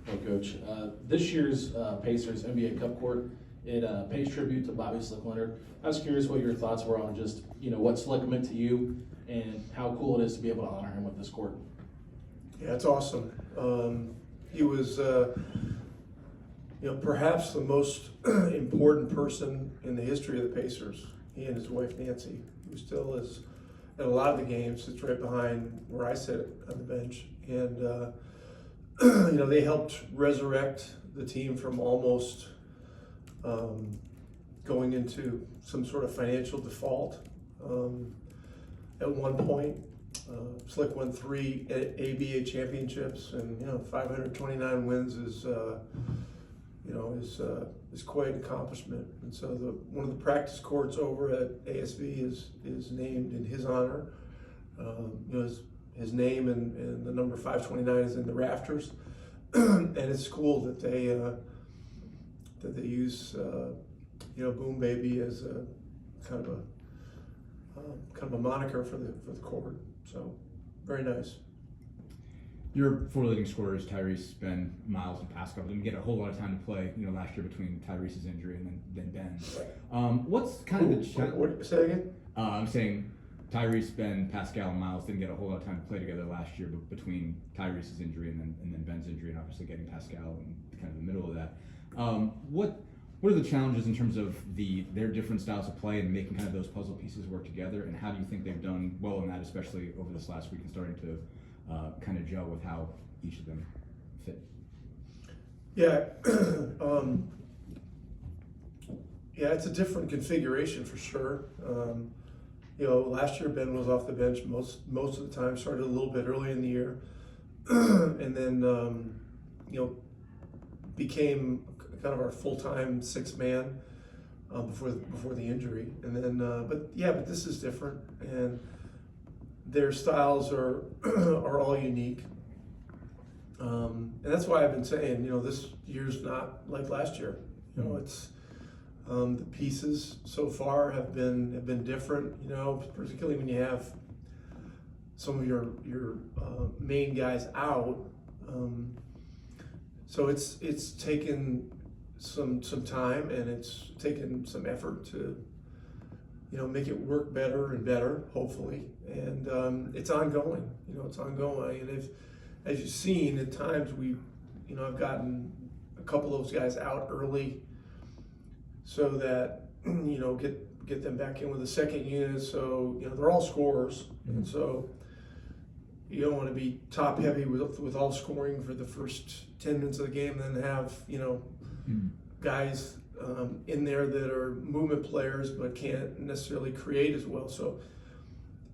Well, Coach, this year's Pacers NBA Cup Court, it pays tribute to Bobby Slick Leonard. I was curious what your thoughts were on just, what Slick meant to you and how cool it is to be able to honor him with this court. Yeah, it's awesome. He was, perhaps the most important person in the history of the Pacers. He and his wife Nancy, who still is at a lot of the games, sits right behind where I sit on the bench, and they helped resurrect the team from almost going into some sort of financial default. At one point, Slick won 3 ABA championships, and 529 wins is quite an accomplishment. And so one of the practice courts over at ASV is named in his honor. His name and the number 529 is in the rafters, and it's cool that they use Boom Baby as a kind of a moniker for the court. So very nice. Your 4 leading scorers, Tyrese, Ben, Miles, and Pascal, didn't get a whole lot of time to play, last year between Tyrese's injury and then Ben's. What's kind of the what say again? I'm saying Tyrese, Ben, Pascal, and Miles didn't get a whole lot of time to play together last year, but between Tyrese's injury and then Ben's injury, and obviously getting Pascal in kind of the middle of that. What are the challenges in terms of their different styles of play and making kind of those puzzle pieces work together? And how do you think they've done well in that, especially over this last week and starting to kind of gel with how each of them fit? Yeah, it's a different configuration for sure. Last year Ben was off the bench most of the time, started a little bit early in the year, and then became kind of our full-time 6th man before the injury. And then, but this is different, and their styles are are all unique. And that's why I've been saying, this year's not like last year. It's the pieces so far have been different. Particularly when you have some of your main guys out. So it's taken some time, and it's taken some effort to make it work better and better, hopefully. And it's ongoing. It's ongoing. And as you've seen, at times I've gotten a couple of those guys out early, so that get them back in with the second unit. So they're all scorers, and so you don't want to be top heavy with all scoring for the first 10 minutes of the game, and then have guys in there that are movement players but can't necessarily create as well. So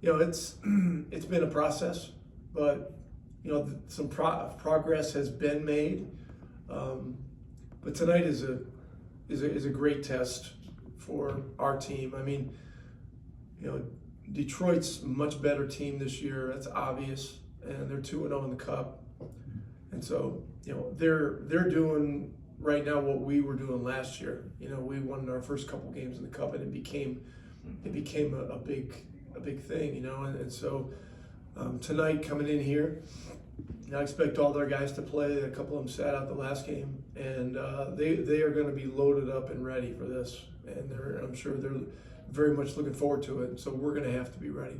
it's been a process, but some progress has been made. But tonight is a great test for our team. I mean, Detroit's a much better team this year. That's obvious, and they're 2-0 in the Cup, and so they're doing right now what we were doing last year. We won our first couple games in the Cup, and it became a big thing. And so tonight, coming in here, I expect all their guys to play. A couple of them sat out the last game, and they are going to be loaded up and ready for this. And I'm sure they're very much looking forward to it. So we're going to have to be ready.